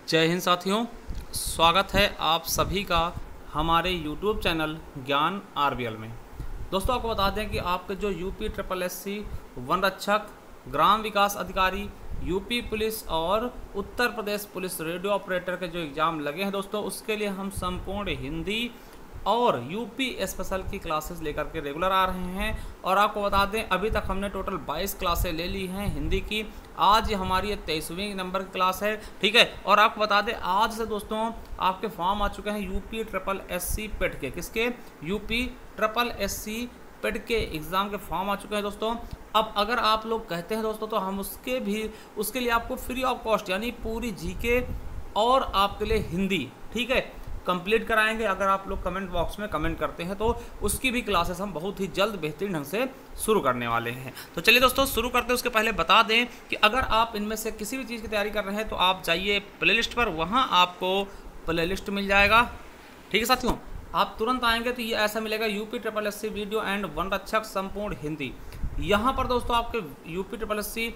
जय हिंद साथियों, स्वागत है आप सभी का हमारे YouTube चैनल ज्ञान आरबीएल में। दोस्तों, आपको बता दें कि आपके जो यूपी ट्रिपल एससी वन रक्षक, ग्राम विकास अधिकारी, यूपी पुलिस और Uttar Pradesh police radio operator के जो एग्ज़ाम लगे हैं दोस्तों, उसके लिए हम संपूर्ण हिंदी और यूपी स्पेशल की क्लासेस लेकर के रेगुलर आ रहे हैं। और आपको बता दें, अभी तक हमने टोटल 22 क्लासें ले ली हैं हिंदी की। आज हमारी 23वीं नंबर की क्लास है, ठीक है। और आपको बता दें, आज से दोस्तों आपके फॉर्म आ चुके हैं यूपी ट्रिपल एससी पेड के। किसके? यूपी ट्रिपल एससी पेड के एग्ज़ाम के फॉर्म आ चुके हैं दोस्तों। अब अगर आप लोग कहते हैं दोस्तों, तो हम उसके लिए आपको फ्री ऑफ कॉस्ट यानी पूरी जीके और आपके लिए हिंदी, ठीक है, कंप्लीट कराएंगे। अगर आप लोग कमेंट बॉक्स में कमेंट करते हैं तो उसकी भी क्लासेस हम बहुत ही जल्द बेहतरीन ढंग से शुरू करने वाले हैं। तो चलिए दोस्तों, शुरू करते हैं। उसके पहले बता दें कि अगर आप इनमें से किसी भी चीज़ की तैयारी कर रहे हैं तो आप जाइए प्लेलिस्ट पर, वहाँ आपको प्लेलिस्ट मिल जाएगा, ठीक है साथियों। आप तुरंत आएंगे तो ये ऐसा मिलेगा, UP triple SC video and one रक्षक संपूर्ण हिंदी। यहाँ पर दोस्तों आपके यूपी ट्रिपल एससी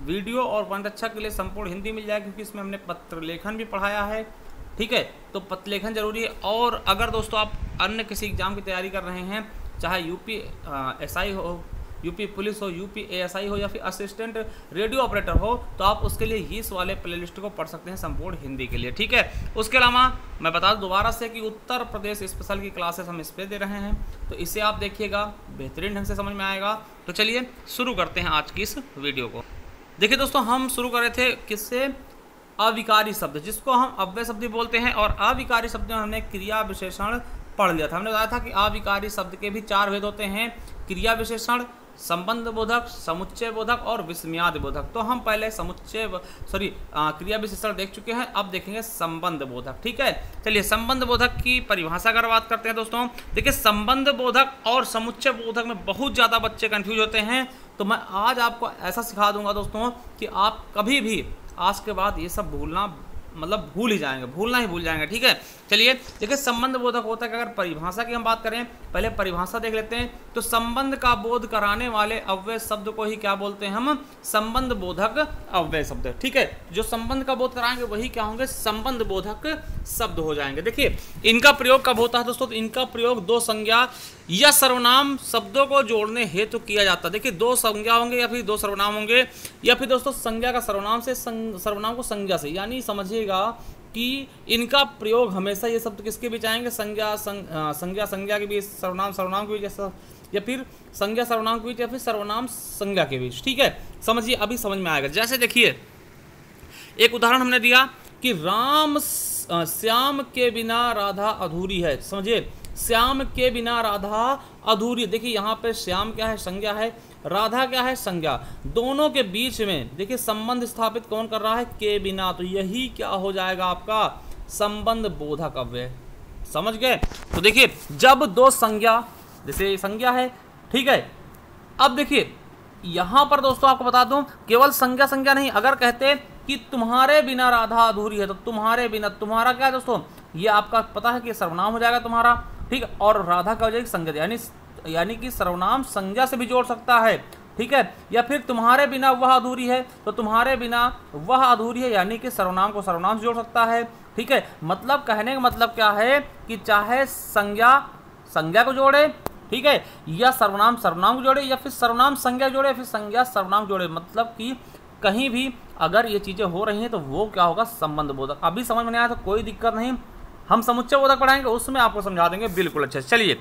वीडियो और वन रक्षक के लिए संपूर्ण हिंदी मिल जाएगी, क्योंकि इसमें हमने पत्र लेखन भी पढ़ाया है, ठीक है। तो पत्र लेखन जरूरी है। और अगर दोस्तों आप अन्य किसी एग्जाम की तैयारी कर रहे हैं, चाहे यूपी एसआई हो, यूपी पुलिस हो, यूपी एएसआई हो या फिर असिस्टेंट रेडियो ऑपरेटर हो, तो आप उसके लिए इस वाले प्लेलिस्ट को पढ़ सकते हैं संपूर्ण हिंदी के लिए, ठीक है। उसके अलावा मैं बता दूं दोबारा से कि उत्तर प्रदेश स्पेशल की क्लासेस हम इस पर दे रहे हैं, तो इसे आप देखिएगा, बेहतरीन ढंग से समझ में आएगा। तो चलिए शुरू करते हैं आज की इस वीडियो को। देखिए दोस्तों, हम शुरू कर रहे थे किससे? अविकारी शब्द, जिसको हम अव्यय शब्द बोलते हैं। और अविकारी शब्द में हमने क्रिया विशेषण पढ़ लिया था। हमने बताया था कि अविकारी शब्द के भी 4 भेद होते हैं: क्रिया विशेषण, संबंध बोधक, समुच्चय बोधक और विस्मयादि बोधक। तो हम पहले क्रिया विशेषण देख चुके हैं, अब देखेंगे संबंध बोधक, ठीक है। चलिए संबंध बोधक की परिभाषा अगर बात करते हैं दोस्तों, देखिए संबंध बोधक और समुच्चय बोधक में बहुत ज़्यादा बच्चे कंफ्यूज होते हैं। तो मैं आज आपको ऐसा सिखा दूंगा दोस्तों कि आप कभी भी आज के बाद ये सब भूल ही जाएंगे, भूलना ही भूल जाएंगे, ठीक है। चलिए देखिए, संबंध बोधक होता है कि अगर परिभाषा की हम बात करें, पहले परिभाषा देख लेते हैं। तो संबंध का बोध कराने वाले अव्यय शब्द को ही क्या बोलते हैं हम? संबंध बोधक अव्यय शब्द, ठीक है। जो संबंध का बोध कराएंगे वही क्या होंगे? संबंध बोधक शब्द हो जाएंगे। देखिए इनका प्रयोग कब होता है दोस्तों? तो इनका प्रयोग दो संज्ञा या सर्वनाम शब्दों को जोड़ने हेतु किया जाता है। देखिए दो संज्ञा होंगे या फिर दो सर्वनाम होंगे, या फिर दोस्तों संज्ञा का सर्वनाम से, सर्वनाम को संज्ञा से, यानी समझिएगा कि इनका प्रयोग हमेशा ये शब्द किसके बीच आएंगे? संज्ञा के बीच, सर्वनाम के बीच, या फिर संज्ञा सर्वनाम के बीच, या फिर सर्वनाम संज्ञा के बीच, ठीक है। समझिए, अभी समझ में आएगा। जैसे देखिए एक उदाहरण हमने दिया कि श्याम के बिना राधा अधूरी है। समझिए, श्याम के बिना राधा अधूरी। देखिए यहाँ पे श्याम क्या है? संज्ञा है। राधा क्या है? संज्ञा। दोनों के बीच में देखिए संबंध स्थापित कौन कर रहा है? के बिना। तो यही क्या हो जाएगा आपका? संबंध बोधक अव्यय। समझ गए? तो देखिए जब दो संज्ञा, जैसे संज्ञा है, ठीक है। अब देखिए यहाँ पर दोस्तों आपको बता दूं, केवल संज्ञा नहीं, अगर कहते कि तुम्हारे बिना राधा अधूरी है, तो तुम्हारे बिना, तुम्हारा क्या है दोस्तों? ये आपका पता है कि सर्वनाम हो जाएगा तुम्हारा, ठीक है। और राधा का हो जाएगी संज्ञा, यानी कि सर्वनाम संज्ञा से भी जोड़ सकता है, ठीक है। या फिर तुम्हारे बिना वह अधूरी है, तो तुम्हारे बिना वह अधूरी है, यानी कि सर्वनाम को सर्वनाम से जोड़ सकता है, ठीक है। मतलब कहने का मतलब क्या है कि चाहे संज्ञा को जोड़े, ठीक है, या सर्वनाम को जोड़े, या फिर सर्वनाम संज्ञा जोड़े, या फिर संज्ञा सर्वनाम जोड़े, मतलब कि कहीं भी अगर ये चीजें हो रही हैं तो वो क्या होगा? संबंध बोधक। अभी समझ में नहीं आया तो कोई दिक्कत नहीं, हम समुच्चय बोधक पढ़ाएंगे, उसमें आपको समझा देंगे बिल्कुल अच्छे। चलिए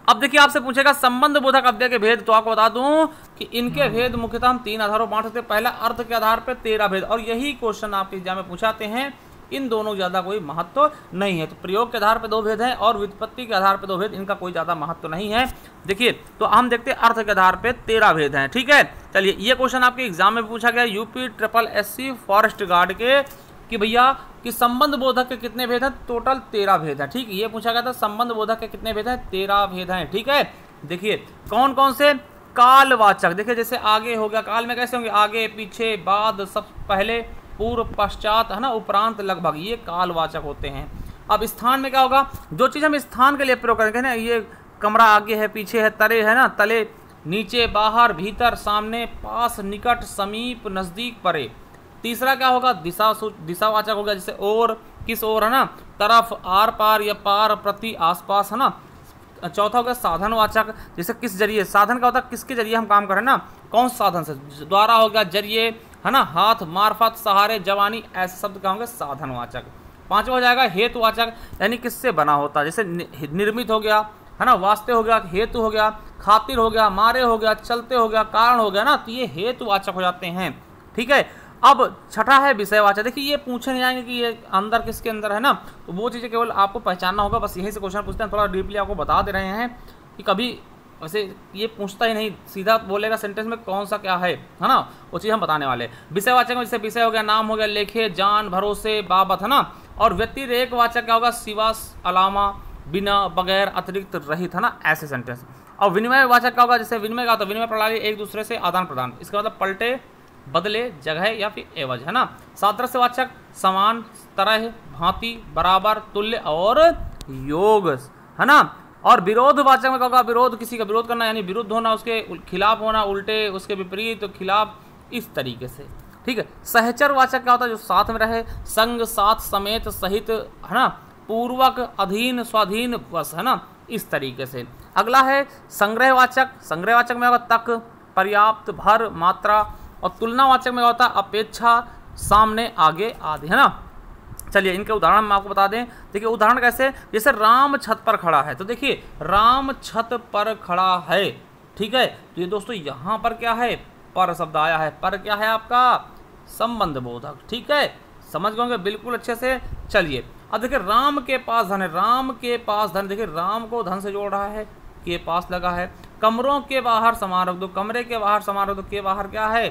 अब देखिए, आपसे पूछेगा संबंध बोधक अव्यय के भेद। तो आपको बता दूं कि इनके भेद मुख्यतः हम 3 आधारों बांट सकते हैं। पहला, अर्थ के आधार पर 13 भेद, और यही क्वेश्चन आपके एग्जाम में पूछाते हैं। इन दोनों ज्यादा कोई महत्व नहीं है। तो प्रयोग के आधार पर 2 भेद हैं और व्युत्पत्ति के आधार पर 2 भेद, इनका कोई ज्यादा महत्व नहीं है। देखिए तो हम देखते हैं अर्थ के आधार पर 13 भेद हैं, ठीक है। चलिए ये क्वेश्चन आपके एग्जाम में पूछा गया UP triple SC forest guard के, कि भैया कि संबंध बोधक के कितने भेद हैं? टोटल 13 भेद हैं, ठीक है। ये पूछा गया था संबंध बोधक के कितने भेद हैं? 13 भेद हैं, ठीक है। देखिए कौन कौन से? कालवाचक, देखिए जैसे आगे हो गया, काल में कैसे होंगे? आगे, पीछे, बाद, सब, पहले, पूर्व, पश्चात, है ना, उपरांत, लगभग, ये कालवाचक होते हैं। अब स्थान में क्या होगा? जो चीज हम स्थान के लिए प्रयोग करेंगे ना, ये कमरा आगे है, पीछे है, तले है ना, तले, नीचे, बाहर, भीतर, सामने, पास, निकट, समीप, नजदीक, परे, तीसरा क्या होगा, दिशावाचक हो गया, जैसे और, किस ओर है ना, तरफ, आर पार या पार, प्रति, आसपास है ना। चौथा हो गया साधनवाचक, जैसे किस जरिए, साधन का होता है किसके जरिए हम काम कर रहे हैं ना, कौन सा साधन से, द्वारा हो गया, जरिए है ना, हाथ, मार्फत, सहारे, जवानी, ऐसे शब्द क्या होंगे साधनवाचक। पांचवा हो जाएगा हेतुवाचक, यानी किससे बना होता है, जैसे निर्मित हो गया है ना, वास्ते हो गया, हेतु हो गया, खातिर हो गया, मारे हो गया, चलते हो गया, कारण हो गया ना, तो ये हेतुवाचक हो जाते हैं। ठीक है, अब छठा है विषयवाचक। देखिए ये पूछे नहीं जाएंगे कि ये अंदर किसके अंदर है ना, तो वो चीज़ें केवल आपको पहचानना होगा, बस यहीं से क्वेश्चन पूछते हैं, थोड़ा डीपली आपको बता दे रहे हैं कि कभी वैसे ये पूछता ही नहीं, सीधा बोलेगा सेंटेंस में कौन सा क्या है ना, वो चीज़ हम बताने वाले। विषयवाचक में जैसे विषय हो गया, नाम हो गया, लेखे, जान, भरोसे, बाबत है ना, और व्यतिरेकवाचक क्या होगा, सिवा, अलावा, बिना, बगैर, अतिरिक्त, रहित है ना, ऐसे सेंटेंस। और विनिमयवाचक क्या होगा, जैसे विनिमय का होता है विनिमय प्रणाली, एक दूसरे से आदान प्रदान, इसका मतलब पलटे, बदले, जगह या फिर एवज है ना। सादृश्यवाचक समान, तरह, भांति, बराबर, तुल्य और योग है ना। और विरोधवाचक में क्या होगा, विरोध, किसी का विरोध करना, यानी विरुद्ध होना, उसके खिलाफ होना, उल्टे, उसके विपरीत, तो खिलाफ, इस तरीके से। ठीक है, सहचरवाचक क्या होता है, जो साथ में रहे, संग, साथ, समेत, सहित है ना, पूर्वक, अधीन, स्वाधीन, वश है ना, इस तरीके से। अगला है संग्रहवाचक, संग्रहवाचक में होगा तक, पर्याप्त, भर, मात्रा, और तुलनावाचक में होता है अपेक्षा, सामने, आगे, आदि है ना। चलिए इनके उदाहरण हम आपको बता दें। देखिए उदाहरण कैसे, जैसे राम छत पर खड़ा है, तो देखिए राम छत पर खड़ा है, ठीक है, तो ये दोस्तों यहाँ पर क्या है, पर शब्द आया है, पर क्या है आपका संबंध बोधक। ठीक है, समझ गए बिल्कुल अच्छे से। चलिए अब देखिए राम के पास धन है, राम के पास धन, देखिए राम को धन से जोड़ रहा है, के पास लगा है। कमरों के बाहर सामान रख दो, कमरे के बाहर सामान रख दो, के बाहर क्या है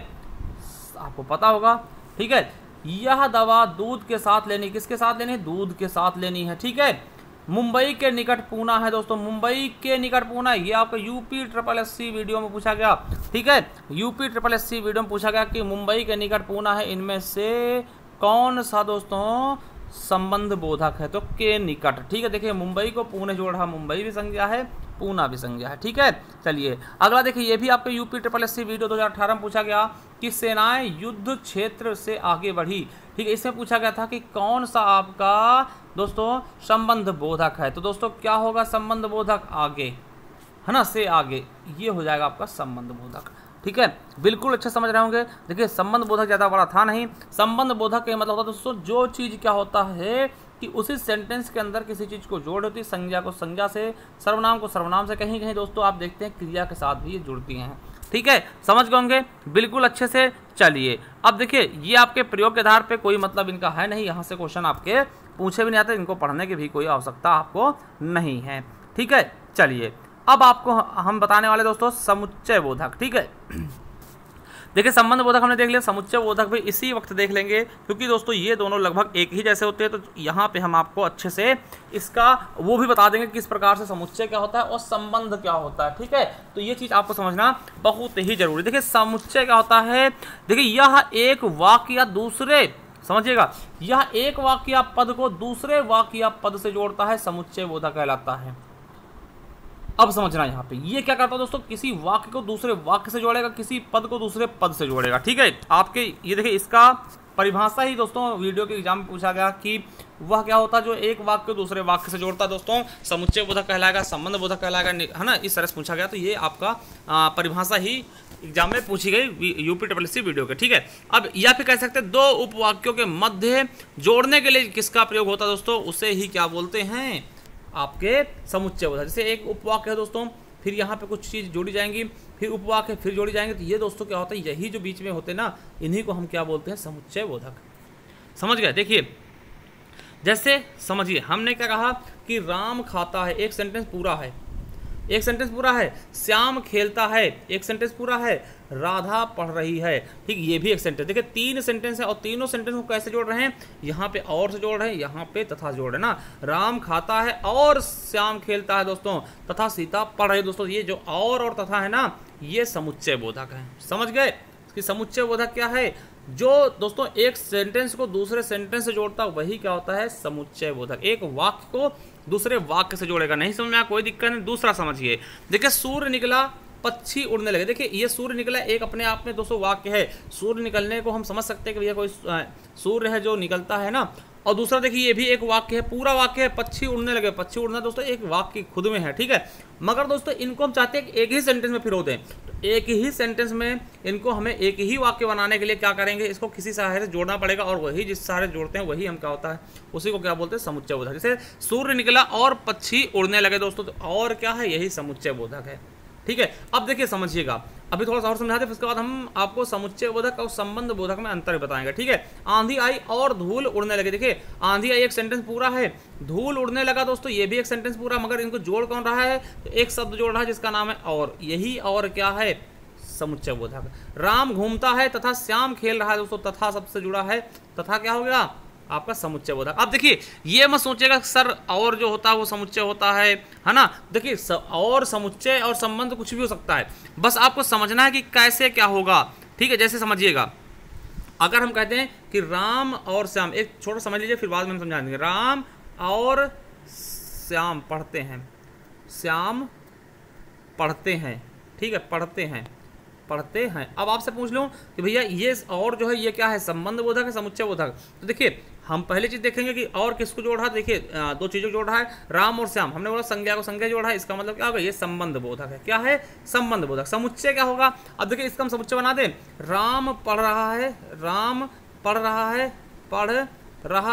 आपको पता होगा। ठीक है, यह दवा दूध के साथ लेनी, किसके साथ लेनी है, दूध के साथ लेनी है। ठीक है, मुंबई के निकट पूना है दोस्तों, मुंबई के निकट पूना, ये आपको यूपी SSC वीडियो में पूछा गया। ठीक है, यूपी SSC वीडियो में पूछा गया कि मुंबई के निकट पूना है, इनमें से कौन सा दोस्तों संबंध बोधक है, तो के निकट। ठीक है, देखिए मुंबई को पुणे जोड़ रहा, मुंबई भी संज्ञा है, पूना भी संज्ञा है। ठीक है, चलिए अगला देखिए, ये भी आपके यूपी SSC वीडियो 2018 में पूछा गया कि सेनाएं युद्ध क्षेत्र से आगे बढ़ी। ठीक है, इसमें पूछा गया था कि कौन सा आपका दोस्तों संबंध बोधक है, तो दोस्तों क्या होगा संबंध बोधक, आगे है ना, से आगे, ये हो जाएगा आपका संबंध बोधक। ठीक है, बिल्कुल अच्छे समझ रहे होंगे। देखिए संबंध बोधक ज़्यादा बड़ा था नहीं, संबंध बोधक का मतलब होता है दोस्तों जो चीज़ क्या होता है कि उसी सेंटेंस के अंदर किसी चीज़ को जोड़ होती है, संज्ञा को संज्ञा से, सर्वनाम को सर्वनाम से, कहीं कहीं दोस्तों आप देखते हैं क्रिया के साथ भी ये जुड़ती हैं। ठीक है, समझ गए होंगे बिल्कुल अच्छे से। चलिए अब देखिए ये आपके प्रयोग के आधार पे कोई मतलब इनका है नहीं, यहाँ से क्वेश्चन आपके पूछे भी नहीं आते, इनको पढ़ने की भी कोई आवश्यकता आपको नहीं है। ठीक है, चलिए अब आपको हम बताने वाले दोस्तों समुच्चय बोधक। ठीक है, देखिए संबंध बोधक हमने देख लिया, समुच्चय बोधक भी इसी वक्त देख लेंगे, क्योंकि दोस्तों ये दोनों लगभग एक ही जैसे होते हैं, तो यहाँ पे हम आपको अच्छे से इसका वो भी बता देंगे किस प्रकार से समुच्चय क्या होता है और संबंध क्या होता है। ठीक है, तो ये चीज़ आपको समझना बहुत ही जरूरी। देखिए समुच्चय क्या होता है, देखिए यह एक वाक्य या दूसरे, समझिएगा, यह एक वाक्य या पद को दूसरे वाक्य या पद से जोड़ता है, समुच्चय बोधक कहलाता है। अब समझना यहाँ पे ये क्या करता है दोस्तों, किसी वाक्य को दूसरे वाक्य से जोड़ेगा, किसी पद को दूसरे पद से जोड़ेगा। ठीक है, आपके ये देखिए इसका परिभाषा ही दोस्तों वीडियो के एग्जाम में पूछा गया कि वह क्या होता है जो एक वाक्य को दूसरे वाक्य से जोड़ता है दोस्तों, समुच्चय बोधक कहलाएगा, संबंध बोधक कहलाएगा, है ना, इस तरह से पूछा गया। तो ये आपका परिभाषा ही एग्जाम में पूछी गई यूपी SSC वीडियो के। ठीक है, अब या फिर कह सकते हैं दो उपवाक्यों के मध्य जोड़ने के लिए किसका प्रयोग होता है दोस्तों, उसे ही क्या बोलते हैं आपके समुच्चय बोधक। जैसे एक उपवाक्य है दोस्तों, फिर यहाँ पे कुछ चीज़ जोड़ी जाएंगी, फिर उपवाक्य फिर जोड़ी जाएंगे, तो ये दोस्तों क्या होता है, यही जो बीच में होते हैं ना, इन्हीं को हम क्या बोलते हैं, समुच्चय बोधक। समझ गए। देखिए जैसे समझिए हमने क्या कहा कि राम खाता है, एक सेंटेंस पूरा है, एक सेंटेंस पूरा है, श्याम खेलता है, एक सेंटेंस पूरा है, राधा पढ़ रही है। ठीक, ये भी एक सेंटेंस। देखिए तीन सेंटेंस है और तीनों सेंटेंस को कैसे जोड़ रहे हैं, यहाँ पे और से जोड़ रहे हैं, यहाँ पे तथा जोड़ रहे हैं ना। राम खाता है और श्याम खेलता है दोस्तों, तथा सीता पढ़ रही है दोस्तों। ये जो और तथा है ना, ये समुच्चय बोधक है। समझ गए कि समुच्चय बोधक क्या है, जो दोस्तों एक सेंटेंस को दूसरे सेंटेंस से जोड़ता है, वही क्या होता है, समुच्चय बोधक। एक वाक्य को दूसरे वाक्य से जोड़ेगा। नहीं समझ में आया कोई दिक्कत नहीं, दूसरा समझिए। देखिए सूर्य निकला पक्षी उड़ने लगे। देखिए ये सूर्य निकला एक अपने आप में दोस्तों वाक्य है, सूर्य निकलने को हम समझ सकते हैं कि भैया कोई सूर्य है जो निकलता है ना। और दूसरा देखिए ये भी एक वाक्य है, पूरा वाक्य है, पक्षी उड़ने लगे। पक्षी उड़ना दोस्तों एक वाक्य खुद में है, ठीक है। मगर दोस्तों इनको हम चाहते हैं कि एक ही सेंटेंस में फिरो दें, तो एक ही सेंटेंस में इनको हमें एक ही वाक्य बनाने के लिए क्या करेंगे, इसको किसी सहारे से जोड़ना पड़ेगा, और वही जिस सहारे जोड़ते हैं वही हम क्या होता है, उसी को क्या बोलते हैं, समुच्चय बोधक। जैसे सूर्य निकला और पक्षी उड़ने लगे दोस्तों, तो और क्या है, यही समुच्चय बोधक है, ठीक है। अब देखिए समझिएगा, अभी थोड़ा सा और समझाते हैं, उसके बाद हम आपको समुच्चय बोधक और संबंध बोधक में अंतर बताएंगे, ठीक है। आंधी आई और धूल उड़ने लगे। देखिए आंधी आई एक सेंटेंस पूरा है, धूल उड़ने लगा दोस्तों ये भी एक सेंटेंस पूरा, मगर इनको जोड़ कौन रहा है, तो एक शब्द जोड़ रहा है जिसका नाम है और, यही और क्या है, समुच्चय बोधक। राम घूमता है तथा श्याम खेल रहा है दोस्तों, तथा सबसे जुड़ा है, तथा क्या हो गया आपका समुच्चय बोधक। अब देखिए ये मत सोचिएगा सर और जो होता है वो समुच्चय होता है ना। देखिए और समुच्चय और संबंध कुछ भी हो सकता है, बस आपको समझना है कि कैसे क्या होगा, ठीक है। जैसे समझिएगा, अगर हम कहते हैं कि राम और श्याम, एक छोटा समझ लीजिए फिर बाद में हम समझा देंगे। राम और श्याम पढ़ते हैं, श्याम पढ़ते हैं, ठीक है, पढ़ते हैं। अब आपसे पूछ लूं कि भैया ये और जो है ये क्या है, संबंध बोधक है समुच्चय बोधक। तो देखिए हम पहले चीज देखेंगे कि और किसको जोड़ रहा है। देखिए दो चीजों को जोड़ रहा है, राम और श्याम, हमने बोला संज्ञा को संज्ञा जोड़ा है, इसका मतलब क्या होगा, ये संबंध बोधक है। क्या है, संबंध बोधक। समुच्चय क्या होगा, अब देखिए इसका हम समुच्चय बना दें, राम पढ़ रहा है, राम पढ़ रहा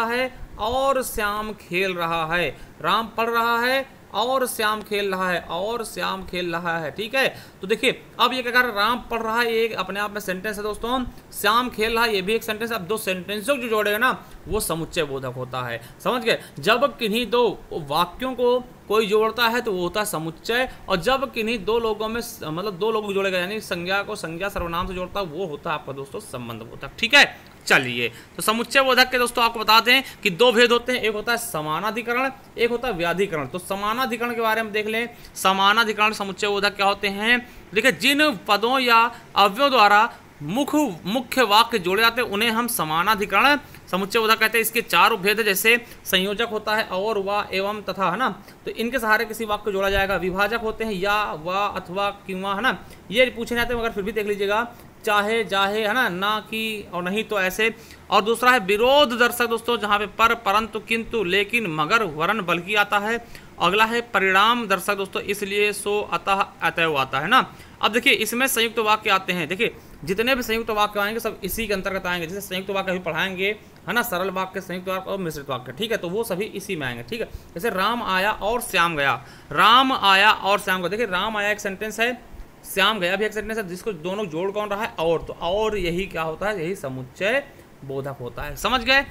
है और श्याम खेल रहा है, राम पढ़ रहा है और श्याम खेल रहा है, और श्याम खेल रहा है, ठीक है। तो देखिए अब ये क्या कर रहा है, राम पढ़ रहा है ये एक अपने आप में सेंटेंस है दोस्तों, श्याम खेल रहा है ये भी एक सेंटेंस है। अब दो सेंटेंसों को जो जोड़ेगा ना वो समुच्चय बोधक होता है, समझ गए। जब किन्हीं दो वाक्यों को कोई जोड़ता है तो वो होता है समुच्चय, और जब किन्हीं दो लोगों में मतलब दो लोगों को जोड़ेगा यानी संज्ञा को संज्ञा सर्वनाम से जोड़ता है वो होता है आपका दोस्तों संबंध बोधक, ठीक है। चलिए तो समुच्चय बोधक के दोस्तों आपको बता दें कि दो भेद होते हैं, एक होता है समानाधिकरण, एक होता है व्याधिकरण। तो समानाधिकरण के बारे में देख लें, समानाधिकरण समुच्चय बोधक क्या होते हैं। देखिए जिन पदों या अवयवों द्वारा मुख्य वाक्य जोड़े जाते हैं उन्हें हम समानाधिकरण समुच्चय बोधक कहते हैं। इसके चार उपभेद है, जैसे संयोजक होता है और, व, एवं, तथा, है ना। तो इनके सहारे किसी वाक्य को जोड़ा जाएगा। विभाजक होते हैं या, व, अथवा, क्यों, है ना, ये पूछे जाते हैं, मगर फिर भी देख लीजिएगा, चाहे, जाहे, है ना कि और नहीं तो ऐसे। और दूसरा है विरोध दर्शक दोस्तों, जहाँ पे पर, परंतु, किंतु, लेकिन, मगर, वरन, बल्कि आता है। अगला है परिणाम दर्शक दोस्तों, इसलिए, सो, अतः, अतएव आता है ना। अब देखिए इसमें संयुक्त वाक्य आते हैं। देखिए जितने भी संयुक्त वाक्य आएंगे सब इसी के अंतर्गत आएंगे। जैसे संयुक्त वाक्य अभी पढ़ाएंगे, है ना, सरल वाक्य, संयुक्त वाक्य और मिश्रित वाक्य, ठीक है, तो वो सभी इसी में आएंगे, ठीक है। जैसे राम आया और श्याम गया, राम आया और श्याम गया। देखिए राम आया एक सेंटेंस है, श्याम गया भी एक सेंटेंस है, जिसको दोनों जोड़ कौन रहा है, और, तो और यही क्या होता है, यही समुच्चय बोधक होता है, समझ गए।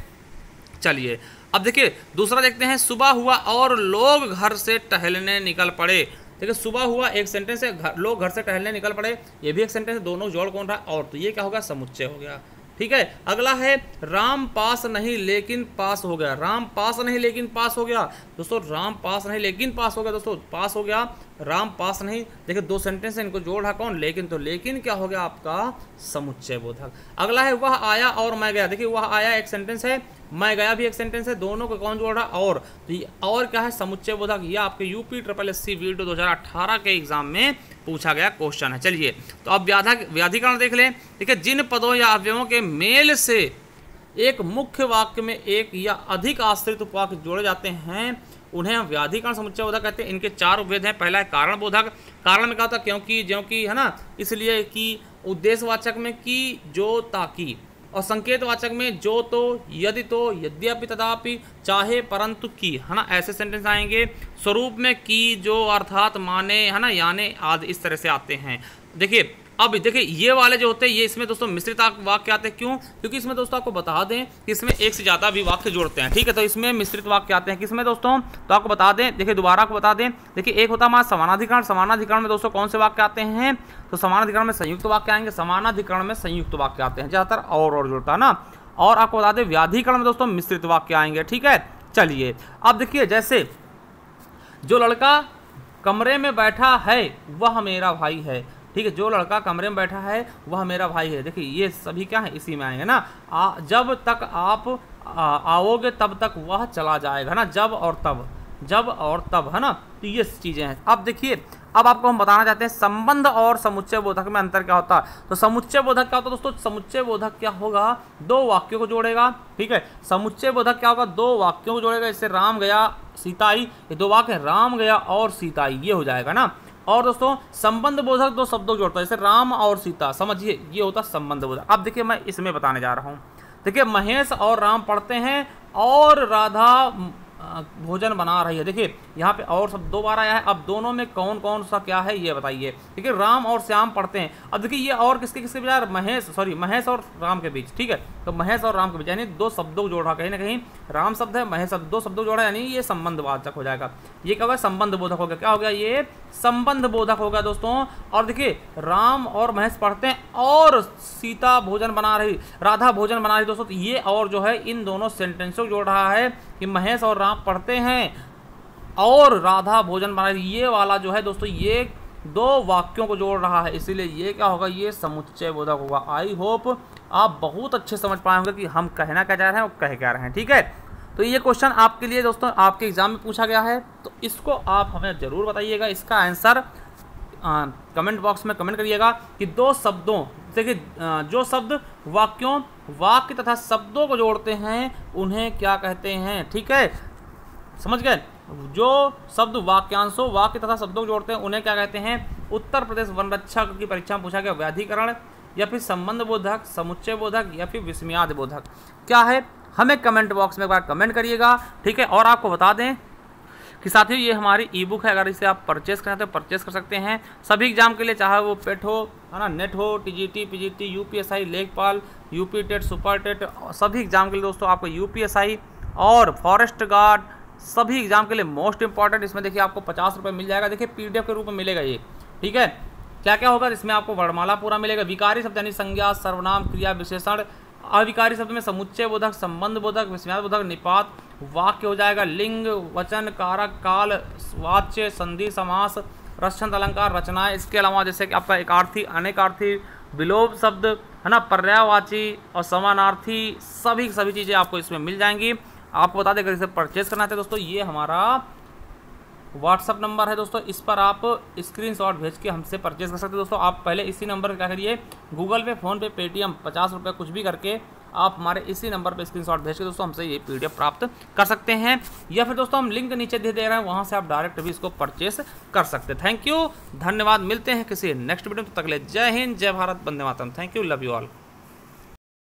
चलिए अब देखिए दूसरा देखते हैं, सुबह हुआ और लोग घर से टहलने निकल पड़े। देखिए सुबह हुआ एक सेंटेंस है, लोग घर से टहलने निकल पड़े ये भी एक सेंटेंस है, दोनों जोड़ कौन रहा है, और, तो ये क्या होगा, समुच्चय हो गया, ठीक है। अगला है राम पास नहीं लेकिन पास हो गया, राम पास नहीं लेकिन पास हो गया दोस्तों, राम पास नहीं लेकिन पास हो गया दोस्तों, पास हो गया, राम पास नहीं। देखिए दो सेंटेंस है, इनको जोड़ रहा कौन, लेकिन, तो लेकिन क्या हो गया आपका, समुच्चय बोधक। अगला है वह आया और मैं गया। देखिए वह आया एक सेंटेंस है, मैं गया भी एक सेंटेंस है, दोनों को कौन जोड़ रहा, और, तो ये और क्या है, समुच्चय बोधक। ये आपके यूपी SSC वीडियो 2018 के एग्जाम में पूछा गया क्वेश्चन है। चलिए तो अब व्याधिकरण देख लें। देखिए जिन पदों या अवयवों के मेल से एक मुख्य वाक्य में एक या अधिक आश्रित उपवाक्य जोड़े जाते हैं उन्हें हम व्याधिकरण समुच्चय बोधक कहते हैं। इनके चार उपभेद हैं। पहला है कारण बोधक, कारण में क्या होता है, क्योंकि, ज्योंकि, है ना, इसलिए, कि, उद्देश्यवाचक में कि, जो, ताकि, और संकेतवाचक में जो, तो, यदि, तो, यद्यपि, तथापि, चाहे, परंतु, की, है ना, ऐसे सेंटेंस आएंगे। स्वरूप में की, जो, अर्थात, माने, है ना, याने आदि इस तरह से आते हैं। देखिए अब देखिए ये वाले जो होते हैं ये इसमें दोस्तों मिश्रित वाक्य आते हैं। क्यों, क्योंकि इसमें दोस्तों आपको बता दें कि इसमें एक से ज़्यादा भी वाक्य जोड़ते हैं, ठीक है, तो इसमें मिश्रित वाक्य आते हैं। किसमें दोस्तों, तो आपको बता दें, देखिए दोबारा आपको बता दें, देखिए एक होता है हमारा समानाधिकरण। समानाधिकरण में दोस्तों कौन से वाक्य आते हैं, तो समानाधिकरण में संयुक्त वाक्य आएंगे, समानाधिकरण में संयुक्त वाक्य आते हैं ज़्यादातर, और जुड़ता है ना। और आपको बता दें व्याधिकरण में दोस्तों मिश्रित वाक्य आएंगे, ठीक है। चलिए अब देखिए, जैसे जो लड़का कमरे में बैठा है वह मेरा भाई है, ठीक है, जो लड़का कमरे में बैठा है वह मेरा भाई है। देखिए ये सभी क्या है, इसी में आएंगे ना। जब तक आप आओगे तब तक वह चला जाएगा ना, जब और तब, जब और तब, है ना, तो ये चीज़ें हैं। अब देखिए अब आपको हम बताना चाहते हैं संबंध और समुच्चय बोधक में अंतर क्या होता है। तो समुच्चय बोधक क्या होता है दोस्तों, समुच्चय बोधक क्या होगा, दो वाक्यों को जोड़ेगा, ठीक है। समुच्चय बोधक क्या होगा, दो वाक्यों को जोड़ेगा, जैसे राम गया सीता आई, ये दो वाक्य राम गया और सीता आई, ये हो जाएगा ना। और दोस्तों संबंध बोधक दो शब्दों को जोड़ता है, जैसे राम और सीता, समझिए ये होता है संबंध बोधक। अब देखिए मैं इसमें बताने जा रहा हूँ, देखिए महेश और राम पढ़ते हैं और राधा भोजन बना रही है। देखिए यहाँ पे और सब दो बार आया है, अब दोनों में कौन कौन सा क्या है ये बताइए। देखिए राम और श्याम पढ़ते हैं, अब देखिए ये और किसके किसके बीच, महेश और राम के बीच, ठीक है। तो महेश और राम के बीच यानी दो शब्दों को जोड़ रहा, कहीं ना कहीं राम शब्द है महेश शब्द, दो शब्दों को जोड़ा, यानी ये संबंधवाचक हो जाएगा। ये क्या होगा, संबंध बोधक हो गया। क्या हो गया, ये संबंध बोधक हो गया दोस्तों। और देखिए राम और महेश पढ़ते हैं और सीता भोजन बना रही, राधा भोजन बना रही दोस्तों, तो ये और जो है इन दोनों सेंटेंसों को जोड़ रहा है कि महेश और राम पढ़ते हैं और राधा भोजन बना रही, ये वाला जो है दोस्तों ये दो वाक्यों को जोड़ रहा है, इसीलिए ये क्या होगा, ये समुच्चय बोधक होगा। आई होप आप बहुत अच्छे समझ पाए होंगे कि हम कहना क्या चाह रहे हैं और कह क्या रहे हैं, ठीक है। तो ये क्वेश्चन आपके लिए दोस्तों आपके एग्जाम में पूछा गया है, तो इसको आप हमें ज़रूर बताइएगा, इसका आंसर कमेंट बॉक्स में कमेंट करिएगा कि दो शब्दों, देखिए जो शब्द वाक्यों, वाक्य तथा शब्दों को जोड़ते हैं उन्हें क्या कहते हैं, ठीक है, समझ गए। जो शब्द वाक्यांशों, वाक्य तथा शब्दों को जोड़ते हैं उन्हें क्या कहते हैं। उत्तर प्रदेश वन रक्षक की परीक्षा में पूछा गया व्याधिकरण या फिर संबंध बोधक, समुच्चय बोधक या फिर विस्मयादि बोधक क्या है, हमें कमेंट बॉक्स में एक बार कमेंट करिएगा, ठीक है। और आपको बता दें कि साथियों ये हमारी ई बुक है, अगर इसे आप परचेस करना तो परचेस कर सकते हैं सभी एग्जाम के लिए, चाहे वो पेट हो, है ना, नेट हो, टीजीटी, पीजीटी, यूपीएसआई, लेखपाल, यूपी टेट, सुपर टेट, सभी एग्जाम के लिए दोस्तों आपको यूपीएसआई और फॉरेस्ट गार्ड सभी एग्जाम के लिए मोस्ट इंपॉर्टेंट। इसमें देखिए आपको 50 रुपये मिल जाएगा, देखिए पीडीएफ के रूप में मिलेगा ये, ठीक है। क्या क्या होगा, इसमें आपको वर्णमाला पूरा मिलेगा, विकारी शब्द यानी संज्ञा, सर्वनाम, क्रिया, विशेषण, अविकारी शब्द में समुच्चय बोधक, संबंध बोधक, विस्मयादि बोधक, निपात, वाक्य हो जाएगा, लिंग, वचन, कारक, काल, वाच्य, संधि, समास, रसछंद, अलंकार, रचनाएं। इसके अलावा जैसे कि आपका एकार्थी, अनेकार्थी, विलोप शब्द, है ना, पर्यायवाची और समानार्थी, सभी चीज़ें आपको इसमें मिल जाएंगी। आपको बता दें अगर इसे परचेज करना है दोस्तों, ये हमारा व्हाट्सअप नंबर है दोस्तों, इस पर आप स्क्रीनशॉट भेज के हमसे परचेज कर सकते हैं दोस्तों। आप पहले इसी नंबर पर क्या करिए, गूगल पे, फ़ोन पे, पेटीएम 50 रुपये कुछ भी करके आप हमारे इसी नंबर पे स्क्रीनशॉट भेज के दोस्तों हमसे ये पीडीएफ प्राप्त कर सकते हैं, या फिर दोस्तों हम लिंक नीचे दे रहे हैं, वहाँ से आप डायरेक्ट भी इसको परचेस कर सकते हैं। थैंक यू, धन्यवाद, मिलते हैं किसी नेक्स्ट वीडियो में, तब तक के लिए जय हिंद, जय भारत, वंदे मातरम, thank you, love you all.